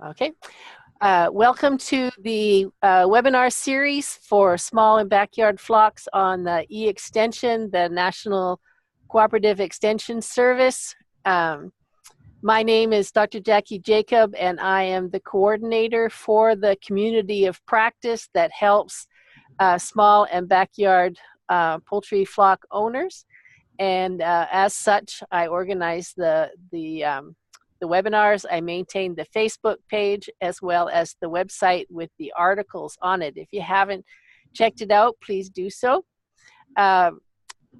Okay. Welcome to the webinar series for small and backyard flocks on the E-Extension, the National Cooperative Extension Service. My name is Dr. Jackie Jacob, and I am the coordinator for the community of practice that helps small and backyard poultry flock owners. And as such, I organize the webinars. I maintain the Facebook page as well as the website with the articles on it. If you haven't checked it out, please do so.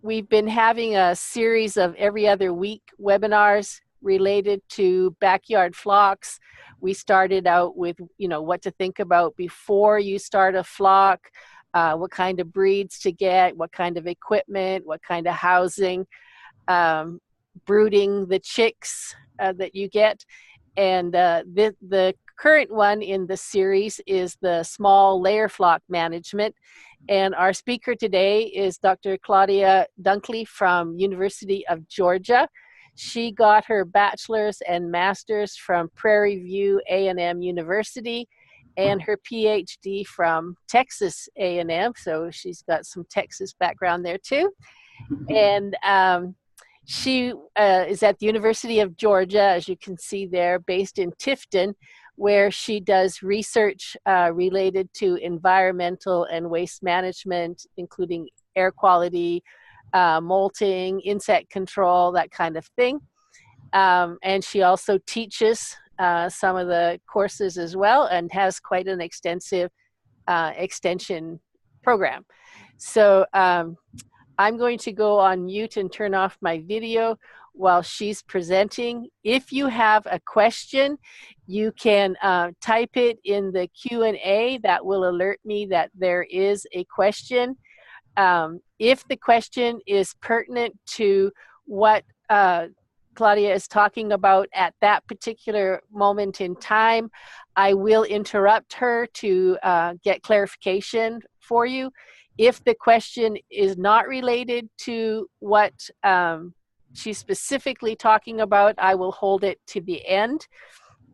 We've been having a series of every other week webinars related to backyard flocks. We started out with, what to think about before you start a flock, what kind of breeds to get, what kind of equipment, what kind of housing, brooding the chicks that you get. And the current one in the series is the small layer flock management. And our speaker today is Dr. Claudia Dunkley from University of Georgia. She got her bachelor's and master's from Prairie View A&M University and her PhD from Texas A&M. So she's got some Texas background there too. And she is at the University of Georgia, as you can see there, based in Tifton, where she does research related to environmental and waste management, including air quality, molting, insect control, that kind of thing. And she also teaches some of the courses as well and has quite an extensive extension program. So I'm going to go on mute and turn off my video while she's presenting. If you have a question, you can type it in the Q&A. That will alert me that there is a question. If the question is pertinent to what Claudia is talking about at that particular moment in time, I will interrupt her to get clarification for you. If the question is not related to what she's specifically talking about, I will hold it to the end.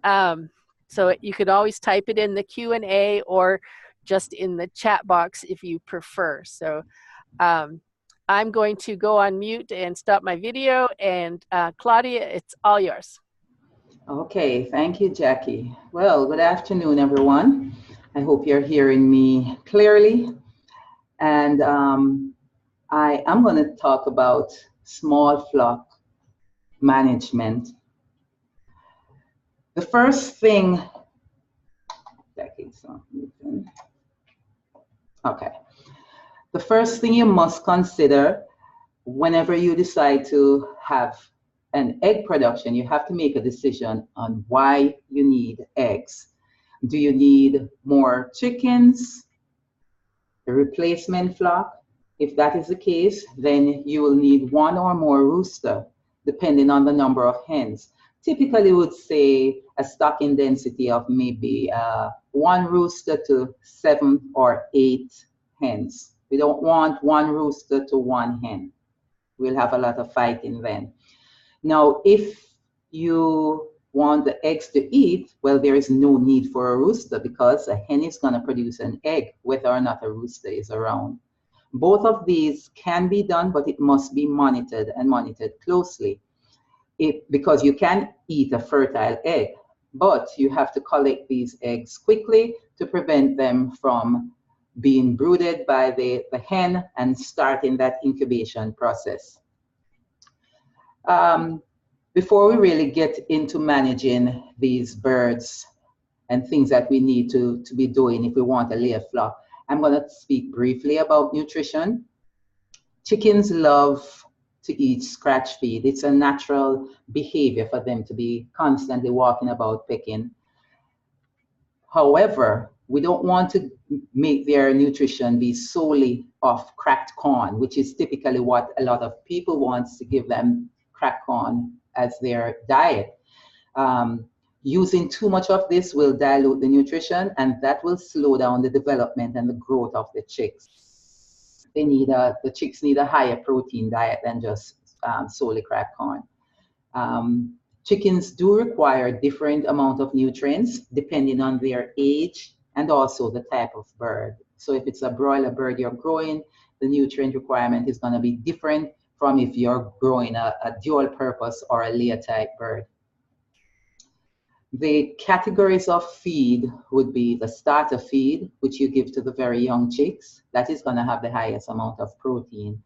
So you could always type it in the Q&A or just in the chat box if you prefer. So I'm going to go on mute and stop my video, and Claudia, it's all yours. Okay, thank you, Jackie. Well, good afternoon, everyone. I hope you're hearing me clearly. And I am going to talk about small flock management. The first thing, the first thing you must consider whenever you decide to have an egg production, you have to make a decision on why you need eggs. Do you need more chickens? A replacement flock? If that is the case, then you will need one or more rooster, depending on the number of hens. Typically, would say a stocking density of maybe 1 rooster to 7 or 8 hens. We don't want 1 rooster to 1 hen. We'll have a lot of fighting then. Now, if you want the eggs to eat, well, there is no need for a rooster because a hen is going to produce an egg whether or not a rooster is around. Both of these can be done, but it must be monitored and monitored closely. Because you can eat a fertile egg, but you have to collect these eggs quickly to prevent them from being brooded by the hen and starting that incubation process. Before we really get into managing these birds and things that we need to be doing if we want a layer flock, I'm going to speak briefly about nutrition. Chickens love to eat scratch feed. It's a natural behavior for them to be constantly walking about pecking. However, we don't want to make their nutrition be solely off cracked corn, which is typically what a lot of people want to give them, cracked corn as their diet. Using too much of this will dilute the nutrition, and that will slow down the development and the growth of the chicks. The chicks need a higher protein diet than just solely cracked corn. Chickens do require different amount of nutrients depending on their age and also the type of bird. So if it's a broiler bird you're growing, the nutrient requirement is going to be different from if you're growing a dual purpose or a layer type bird. The categories of feed would be the starter feed, which you give to the very young chicks. That is going to have the highest amount of protein.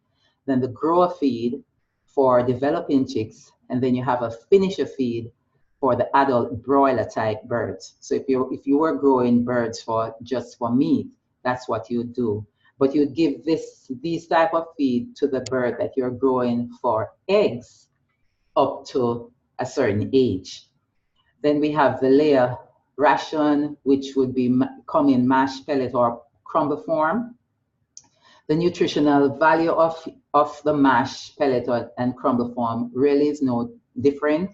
Then the grower feed for developing chicks, and then you have a finisher feed for the adult broiler type birds. So if you were growing birds for just for meat, that's what you would do. But you'd give these type of feed to the bird that you're growing for eggs up to a certain age. Then we have the layer ration, which would come in mash, pellet, or crumble form. The nutritional value of the mash, pellet, and crumble form really is no different.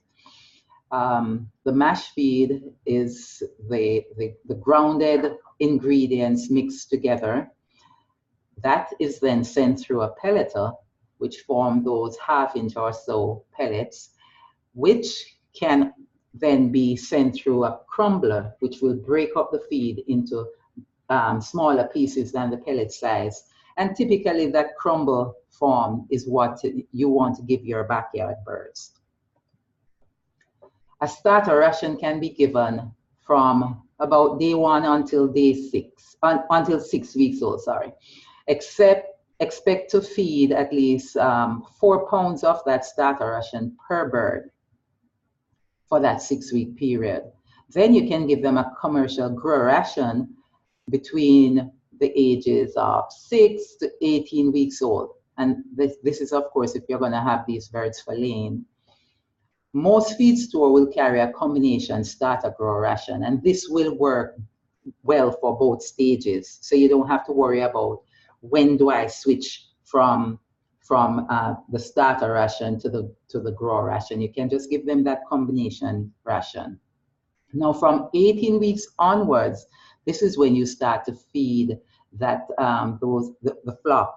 The mash feed is the grounded ingredients mixed together. That is then sent through a pelleter, which form those half-inch or so pellets, which can then be sent through a crumbler, which will break up the feed into smaller pieces than the pellet size. And typically that crumble form is what you want to give your backyard birds. A starter ration can be given from about day 1 until day 6, until 6 weeks old, sorry. Expect to feed at least 4 pounds of that starter ration per bird for that 6-week period. Then you can give them a commercial grower ration between the ages of 6 to 18 weeks old. And this is, of course, if you're going to have these birds for laying. Most feed store will carry a combination starter grower ration, and this will work well for both stages. So you don't have to worry about when do I switch from the starter ration to the grower ration. You can just give them that combination ration. Now from 18 weeks onwards, this is when you start to feed that the flock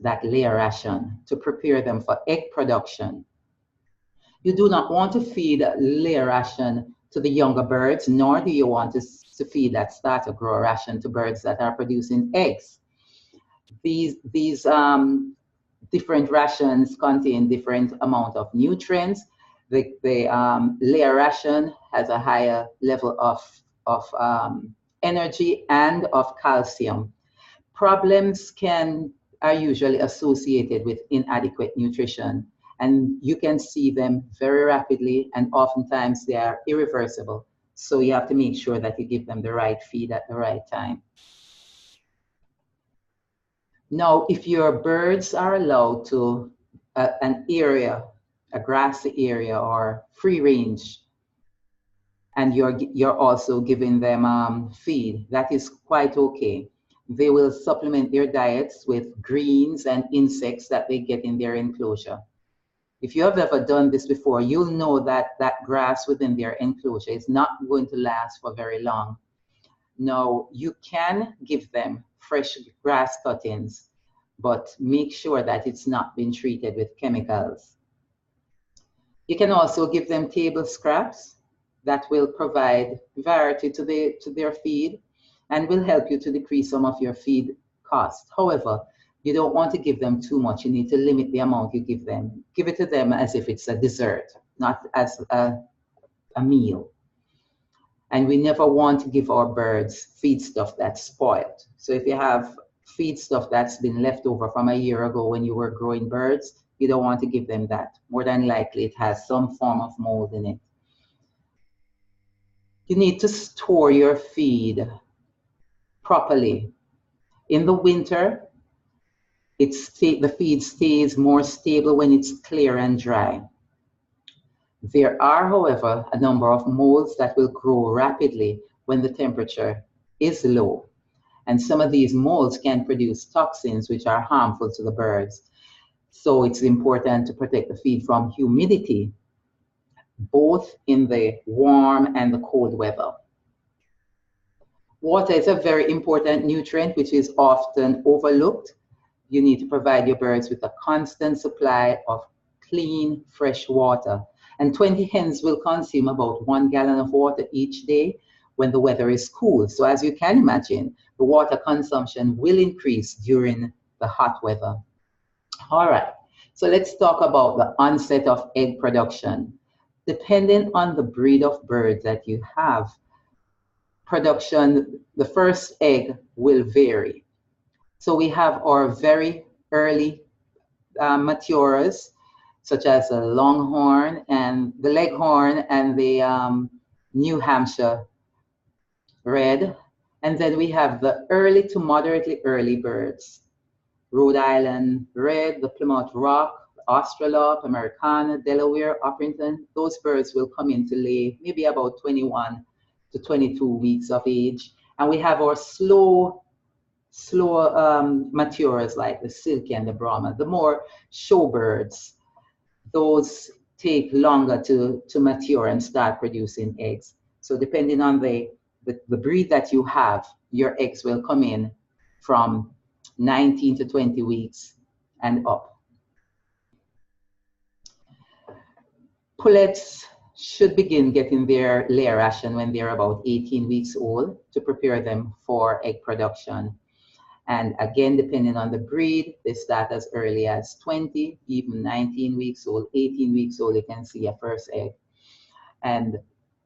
that layer ration to prepare them for egg production. You do not want to feed layer ration to the younger birds, nor do you want to feed that starter grower ration to birds that are producing eggs. These different rations contain different amount of nutrients. The layer ration has a higher level of energy and of calcium. Problems are usually associated with inadequate nutrition, and you can see them very rapidly, and oftentimes they are irreversible. So you have to make sure that you give them the right feed at the right time. Now, if your birds are allowed to an area, a grassy area or free range, and you're also giving them feed, that is quite okay. They will supplement their diets with greens and insects that they get in their enclosure. If you have ever done this before, you'll know that that grass within their enclosure is not going to last for very long. Now, you can give them fresh grass cuttings, but make sure that it's not been treated with chemicals. You can also give them table scraps that will provide variety to their feed and will help you to decrease some of your feed costs. However, you don't want to give them too much. You need to limit the amount you give them. Give it to them as if it's a dessert, not as a meal. And we never want to give our birds feed stuff that's spoiled. So if you have feed stuff that's been left over from a year ago when you were growing birds, you don't want to give them that. More than likely it has some form of mold in it. You need to store your feed properly. In the winter, the feed stays more stable when it's clear and dry. There are, however, a number of molds that will grow rapidly when the temperature is low. And some of these molds can produce toxins which are harmful to the birds. So it's important to protect the feed from humidity, both in the warm and the cold weather. Water is a very important nutrient which is often overlooked. You need to provide your birds with a constant supply of clean, fresh water. And 20 hens will consume about 1 gallon of water each day when the weather is cool. So as you can imagine, the water consumption will increase during the hot weather. All right, so let's talk about the onset of egg production. Depending on the breed of birds that you have, production, the first egg will vary. So we have our very early maturers, such as the Longhorn and the Leghorn and the New Hampshire Red. And then we have the early to moderately early birds. Rhode Island Red, the Plymouth Rock, Australorp, Americana, Delaware, Orpington. Those birds will come in to lay maybe about 21 to 22 weeks of age. And we have our slow maturers like the Silky and the Brahma. The more showbirds, those take longer to mature and start producing eggs. So depending on the breed that you have, your eggs will come in from 19 to 20 weeks and up. Pullets should begin getting their layer ration when they're about 18 weeks old to prepare them for egg production. And again, depending on the breed, they start as early as 20, even 19 weeks old, 18 weeks old, you can see a first egg. And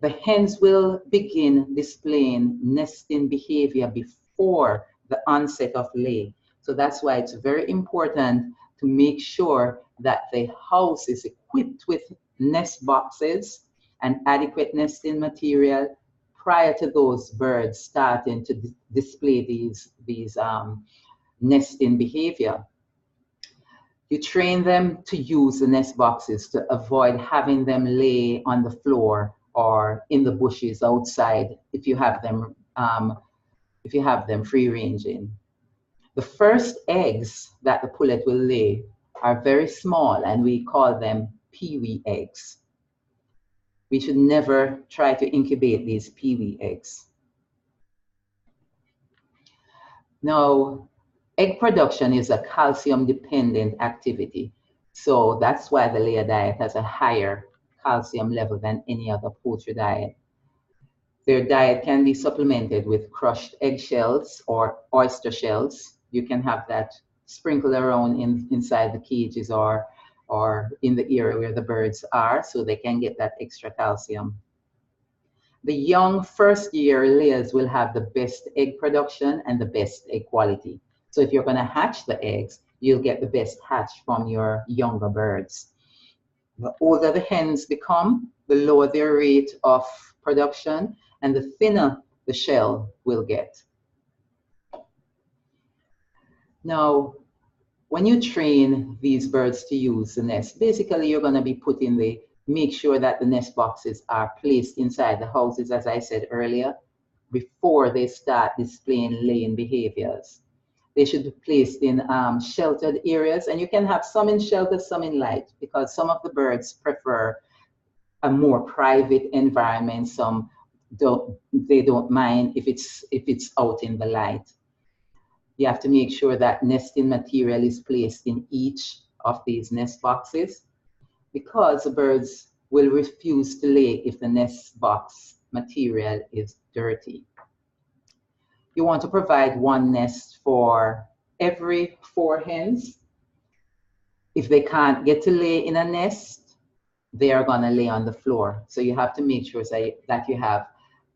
the hens will begin displaying nesting behavior before the onset of lay. So that's why it's very important to make sure that the house is equipped with nest boxes and adequate nesting material prior to those birds starting to display these nesting behavior. You train them to use the nest boxes to avoid having them lay on the floor or in the bushes outside if you have them free ranging. The first eggs that the pullet will lay are very small and we call them peewee eggs. We should never try to incubate these peewee eggs. Now, egg production is a calcium-dependent activity. So that's why the layer diet has a higher calcium level than any other poultry diet. Their diet can be supplemented with crushed eggshells or oyster shells. You can have that sprinkled around inside the cages or in the area where the birds are so they can get that extra calcium. The young first year layers will have the best egg production and the best egg quality. So if you're going to hatch the eggs, you'll get the best hatch from your younger birds. The older the hens become, the lower their rate of production and the thinner the shell will get. Now, when you train these birds to use the nest, basically you're going to be make sure that the nest boxes are placed inside the houses, as I said earlier, before they start displaying laying behaviors. They should be placed in sheltered areas, and you can have some in shelter, some in light, because some of the birds prefer a more private environment. Some they don't mind if it's out in the light. You have to make sure that nesting material is placed in each of these nest boxes because the birds will refuse to lay if the nest box material is dirty. You want to provide one nest for every 4 hens. If they can't get to lay in a nest, they are going to lay on the floor. So you have to make sure that you have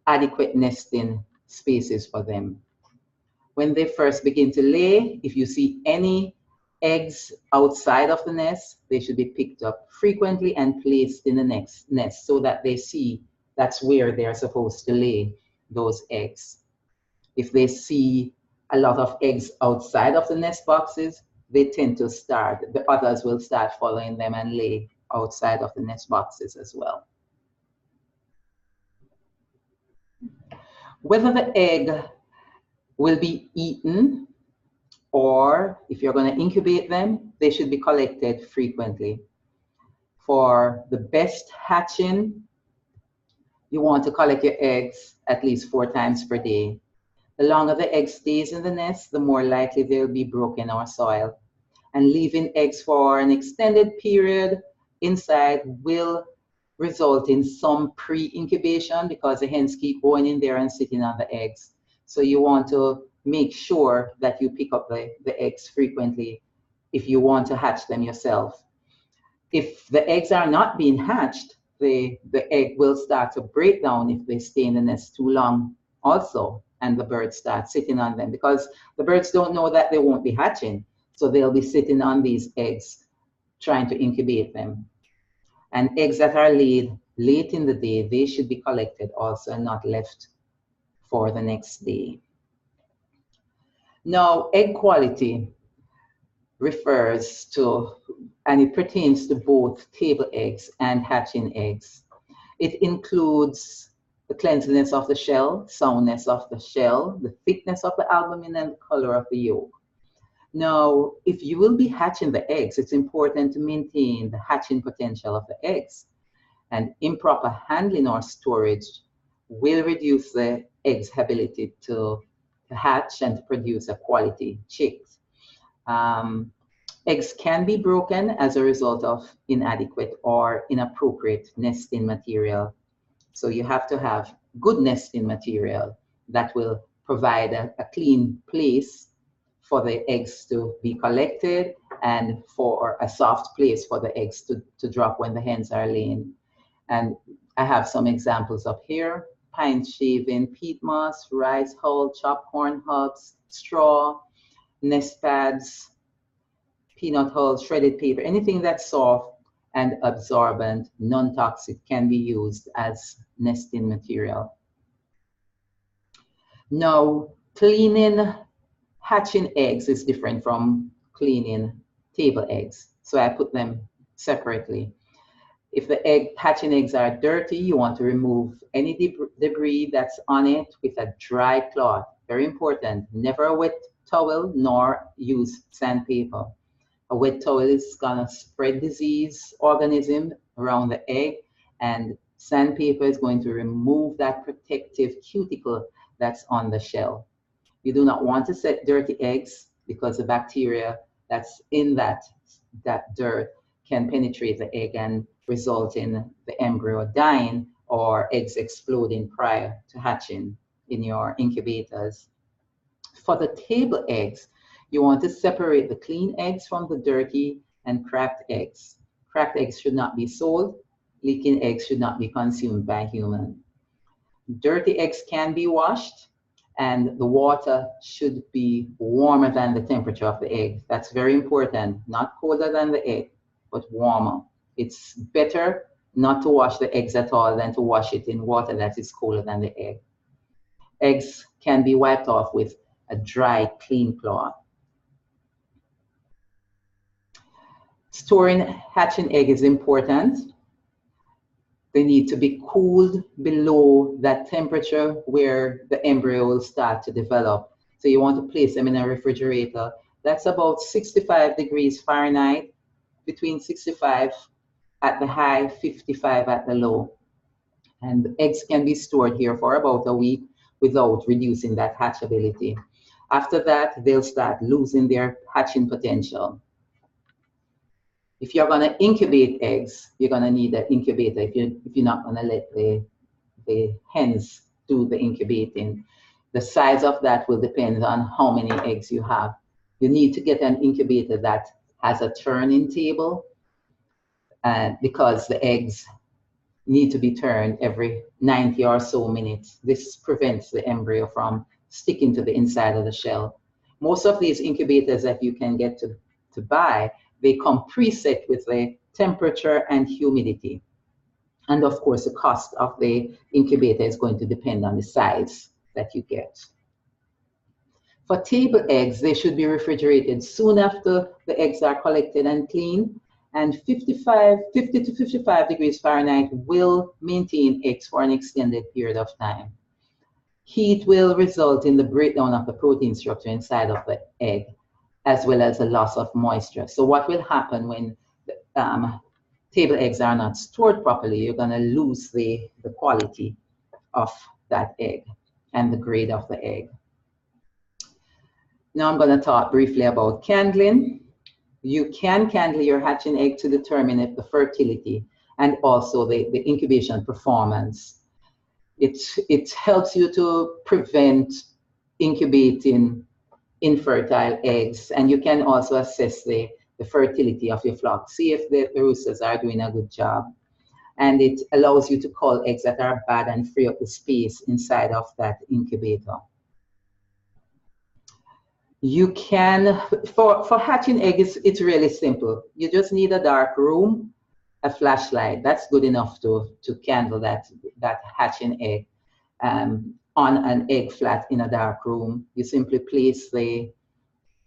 adequate nesting spaces for them. When they first begin to lay, if you see any eggs outside of the nest, they should be picked up frequently and placed in the next nest so that they see that's where they're supposed to lay those eggs. If they see a lot of eggs outside of the nest boxes, they tend to the others will start following them and lay outside of the nest boxes as well. Whether the egg will be eaten or if you're going to incubate them, they should be collected frequently. For the best hatching, you want to collect your eggs at least 4 times per day. The longer the egg stays in the nest, the more likely they'll be broken or soiled. And leaving eggs for an extended period inside will result in some pre-incubation because the hens keep going in there and sitting on the eggs. So you want to make sure that you pick up the eggs frequently if you want to hatch them yourself. If the eggs are not being hatched, the egg will start to break down if they stay in the nest too long also, and the birds start sitting on them because the birds don't know that they won't be hatching. So they'll be sitting on these eggs trying to incubate them. And eggs that are laid late in the day, they should be collected also and not left for the next day. Now, egg quality refers to, and it pertains to both table eggs and hatching eggs. It includes the cleanliness of the shell, soundness of the shell, the thickness of the albumin, and the color of the yolk. Now, if you will be hatching the eggs, it's important to maintain the hatching potential of the eggs. And improper handling or storage will reduce the egg's ability to hatch and to produce a quality chick. Eggs can be broken as a result of inadequate or inappropriate nesting material. So you have to have good nesting material that will provide a clean place for the eggs to be collected and for a soft place for the eggs to drop when the hens are laying. And I have some examples up here: pine shaving, peat moss, rice hull, chopped corn husks, straw, nest pads, peanut hulls, shredded paper, anything that's soft and absorbent, non-toxic, can be used as nesting material. Now, cleaning hatching eggs is different from cleaning table eggs. So I put them separately. If the hatching eggs are dirty, you want to remove any debris that's on it with a dry cloth. Very important. Never a wet towel nor use sandpaper. A wet towel is gonna spread disease organism around the egg, and sandpaper is going to remove that protective cuticle that's on the shell. You do not want to set dirty eggs because the bacteria that's in that dirt can penetrate the egg and result in the embryo dying or eggs exploding prior to hatching in your incubators. For the table eggs, you want to separate the clean eggs from the dirty and cracked eggs. Cracked eggs should not be sold. Leaking eggs should not be consumed by humans. Dirty eggs can be washed, and the water should be warmer than the temperature of the egg. That's very important. Not colder than the egg, but warmer. It's better not to wash the eggs at all than to wash it in water that is colder than the egg. Eggs can be wiped off with a dry, clean cloth. Storing hatching egg is important. They need to be cooled below that temperature where the embryo will start to develop. So you want to place them in a refrigerator. That's about 65 degrees Fahrenheit, between 65 at the high, 55 at the low. And the eggs can be stored here for about a week without reducing that hatchability. After that, they'll start losing their hatching potential. If you're going to incubate eggs, you're going to need an incubator if you're not going to let the hens do the incubating. The size of that will depend on how many eggs you have. You need to get an incubator that has a turning table because the eggs need to be turned every 90 or so minutes. This prevents the embryo from sticking to the inside of the shell. Most of these incubators that you can get to buy, they come preset with the temperature and humidity. And of course, the cost of the incubator is going to depend on the size that you get. For table eggs, they should be refrigerated soon after the eggs are collected and cleaned. And 50 to 55 degrees Fahrenheit will maintain eggs for an extended period of time. Heat will result in the breakdown of the protein structure inside of the egg, as well as the loss of moisture. So what will happen when the table eggs are not stored properly? You're going to lose the quality of that egg and the grade of the egg. Now I'm going to talk briefly about candling. You can candle your hatching egg to determine if the fertility and also the incubation performance. It helps you to prevent incubating infertile eggs, and you can also assess the fertility of your flock. See if the roosters are doing a good job. And it allows you to cull eggs that are bad and free up the space inside of that incubator. You can, for hatching eggs, it's really simple. You just need a dark room, a flashlight. That's good enough to candle that hatching egg on an egg flat in a dark room. You simply place the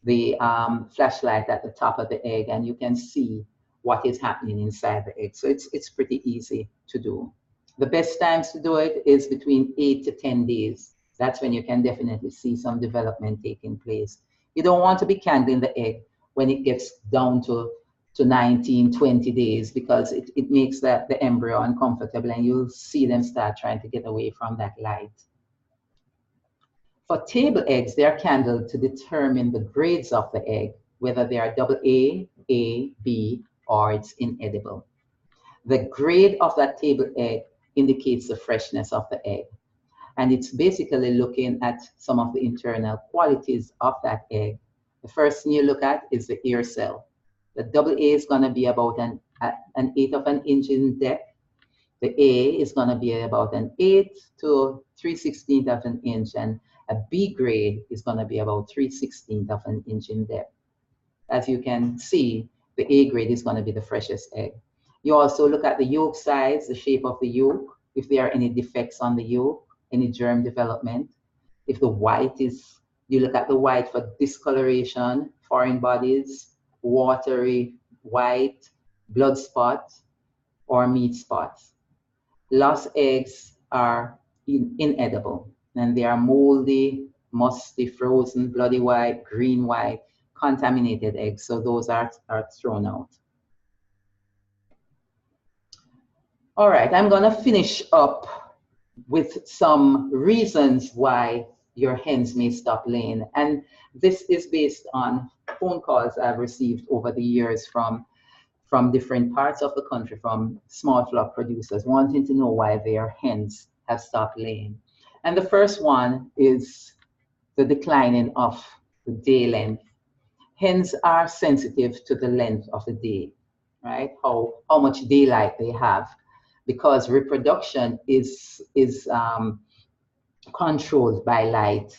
flashlight at the top of the egg, and you can see what is happening inside the egg. So it's pretty easy to do. The best times to do it is between 8 to 10 days. That's when you can definitely see some development taking place. You don't want to be candling the egg when it gets down to 19, 20 days, because it makes the embryo uncomfortable, and you'll see them start trying to get away from that light. For table eggs, they are candled to determine the grades of the egg, whether they are AA, A, B, or it's inedible. The grade of that table egg indicates the freshness of the egg. And it's basically looking at some of the internal qualities of that egg. The first thing you look at is the ear cell. The AA is going to be about an 1/8 of an inch in depth. The A is going to be about an 8 to 3/16 of an inch, and a B grade is going to be about 3/16 of an inch in depth. As you can see, the A grade is going to be the freshest egg. You also look at the yolk size, the shape of the yolk, if there are any defects on the yolk, any germ development. If the white is, you look at the white for discoloration, foreign bodies, watery white, blood spots, or meat spots. Lost eggs are inedible, and they are moldy, musty, frozen, bloody white, green white, contaminated eggs. So those are thrown out. All right, I'm going to finish up with some reasons why your hens may stop laying. And this is based on phone calls I've received over the years from different parts of the country, from small flock producers wanting to know why their hens have stopped laying. And the first one is the declining of the day length. Hens are sensitive to the length of the day, right? How much daylight they have, because reproduction is controlled by light.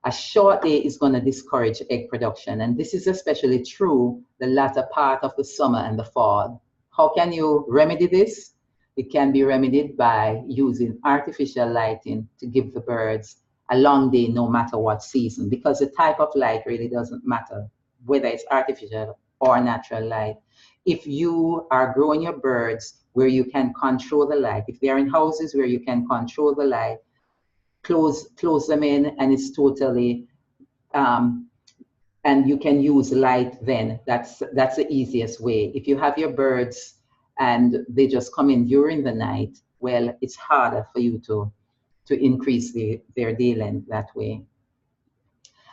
A short day is going to discourage egg production, and this is especially true the latter part of the summer and the fall. How can you remedy this? It can be remedied by using artificial lighting to give the birds a long day no matter what season, because the type of light really doesn't matter, whether it's artificial or natural light. If you are growing your birds where you can control the light, if they're in houses where you can control the light, close them in, and it's totally and you can use light then. That's the easiest way. If you have your birds and they just come in during the night, well, it's harder for you to increase their day length that way.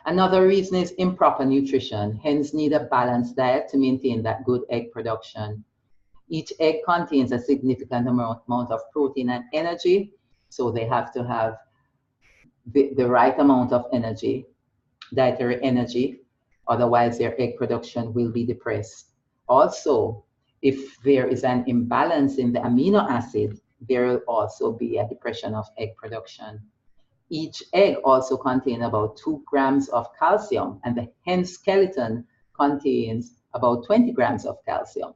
Another reason is improper nutrition. Hens need a balanced diet to maintain that good egg production. Each egg contains a significant amount of protein and energy, so they have to have the right amount of energy, dietary energy, otherwise their egg production will be depressed. Also, if there is an imbalance in the amino acid, there will also be a depression of egg production. Each egg also contains about 2 grams of calcium, and the hen skeleton contains about 20 grams of calcium.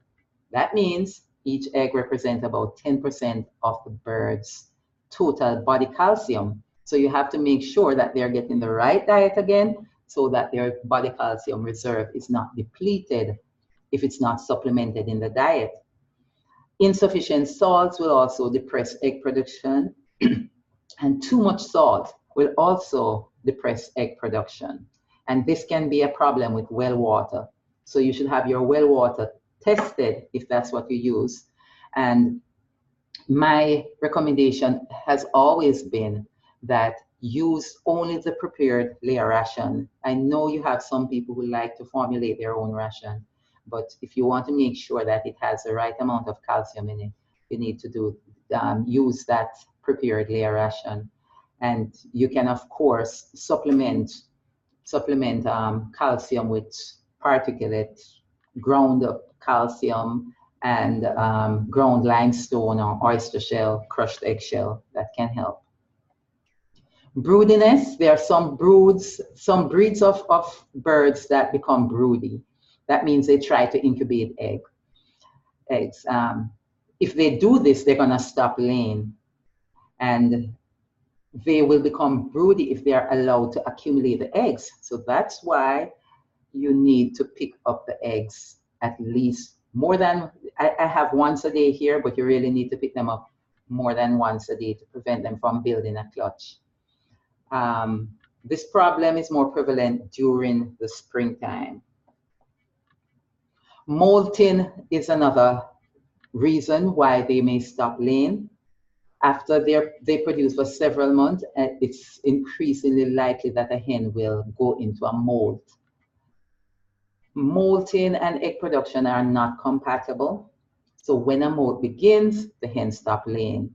That means each egg represents about 10% of the bird's total body calcium. So you have to make sure that they're getting the right diet again, so that their body calcium reserve is not depleted if it's not supplemented in the diet. Insufficient salts will also depress egg production, and too much salt will also depress egg production. And this can be a problem with well water. So you should have your well water tested if that's what you use. And my recommendation has always been that use only the prepared layer ration. I know you have some people who like to formulate their own ration, But if you want to make sure that it has the right amount of calcium in it, you need to use that prepared layer ration. And you can, of course, supplement calcium with particulate ground up calcium and ground limestone or oyster shell, crushed eggshell that can help. Broodiness, there are some breeds of birds that become broody. That means they try to incubate eggs. If they do this, they're gonna stop laying, and they will become broody if they are allowed to accumulate the eggs. So that's why you need to pick up the eggs at least more than, I have once a day here, but you really need to pick them up more than once a day to prevent them from building a clutch. This problem is more prevalent during the springtime. Molting is another reason why they may stop laying. After they produce for several months, it's increasingly likely that a hen will go into a molt. Molting and egg production are not compatible. So when a molt begins, the hens stop laying.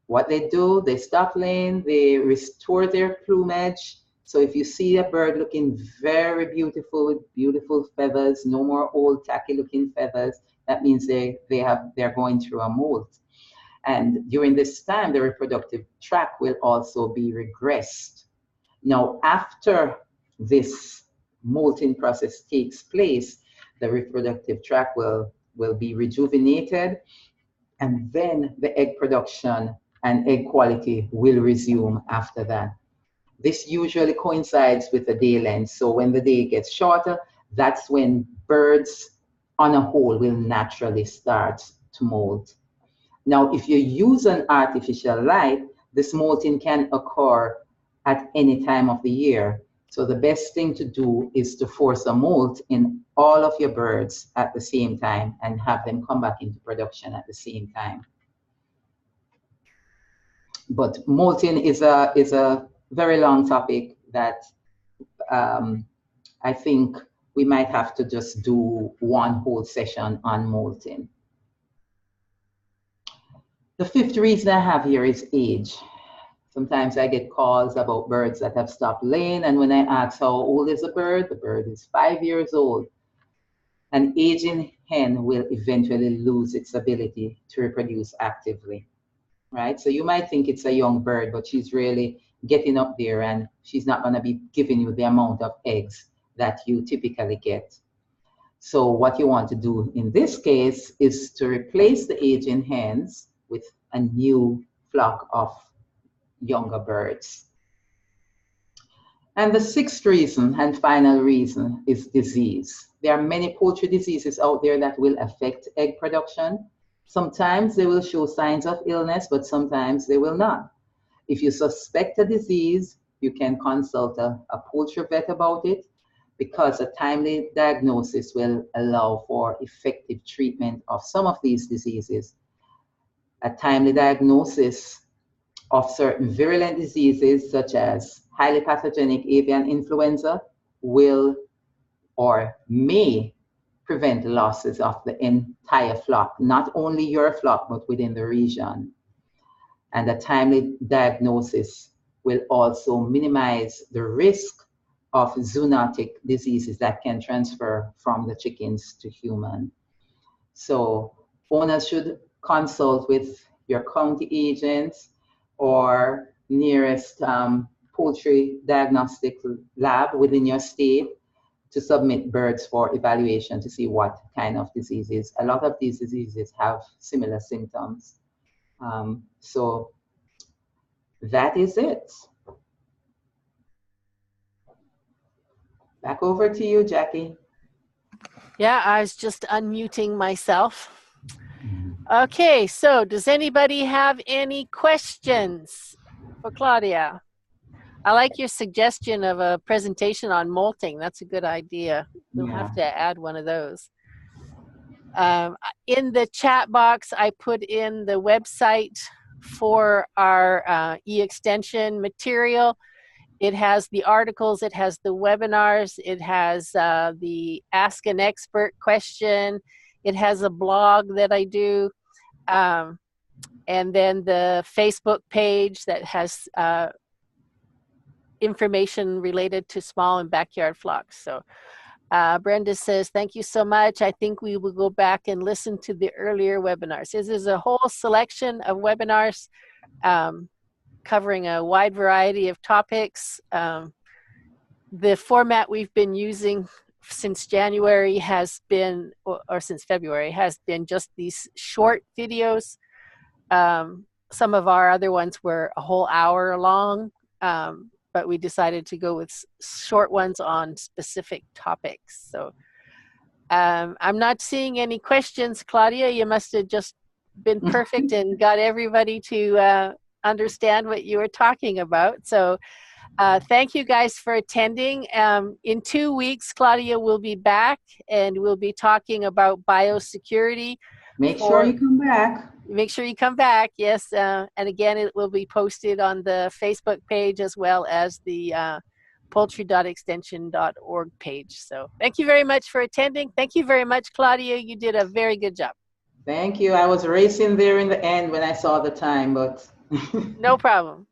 What they do, they stop laying, they restore their plumage. So if you see a bird looking very beautiful with beautiful feathers, no more old tacky looking feathers, that means they're going through a molt. And during this time, the reproductive tract will also be regressed. Now, after this molting process takes place, the reproductive tract will be rejuvenated, and then the egg production and egg quality will resume after that. This usually coincides with the day length. So when the day gets shorter, that's when birds on a whole will naturally start to molt. Now, if you use an artificial light, this molting can occur at any time of the year. So the best thing to do is to force a molt in all of your birds at the same time and have them come back into production at the same time. But molting is a very long topic that I think we might have to just do one whole session on molting. The fifth reason I have here is age. Sometimes I get calls about birds that have stopped laying, and when I ask how old is the bird is 5 years old. An aging hen will eventually lose its ability to reproduce actively, right? So you might think it's a young bird, but she's really getting up there, and she's not going to be giving you the amount of eggs that you typically get. So what you want to do in this case is to replace the aging hens with a new flock of younger birds. And the sixth reason and final reason is disease. There are many poultry diseases out there that will affect egg production. Sometimes they will show signs of illness, but sometimes they will not. If you suspect a disease, you can consult a poultry vet about it, because a timely diagnosis will allow for effective treatment of some of these diseases. A timely diagnosis of certain virulent diseases, such as highly pathogenic avian influenza, will or may prevent losses of the entire flock, not only your flock, but within the region. And a timely diagnosis will also minimize the risk of zoonotic diseases that can transfer from the chickens to human. So owners should consult with your county agents or nearest poultry diagnostic lab within your state to submit birds for evaluation to see what kind of diseases. A lot of these diseases have similar symptoms. So that is it. Back over to you, Jackie. Yeah, I was just unmuting myself. Okay, so does anybody have any questions for Claudia? I like your suggestion of a presentation on molting. That's a good idea. We'll have to add one of those. In the chat box, I put in the website for our e-extension material. It has the articles, it has the webinars, it has the Ask an Expert question, it has a blog that I do, and then the Facebook page that has information related to small and backyard flocks. So Brenda says, thank you so much. I think we will go back and listen to the earlier webinars. This is a whole selection of webinars covering a wide variety of topics. The format we've been using since January has been, or since February, has been just these short videos. Some of our other ones were a whole hour long, but we decided to go with short ones on specific topics. So I'm not seeing any questions. Claudia, you must have just been perfect and got everybody to understand what you were talking about. So thank you guys for attending. In 2 weeks, Claudia will be back and we'll be talking about biosecurity. Make sure you come back. Make sure you come back, yes. And again, it will be posted on the Facebook page as well as the poultry.extension.org page. So thank you very much for attending. Thank you very much, Claudia. You did a very good job. Thank you. I was racing there in the end when I saw the time, but no problem.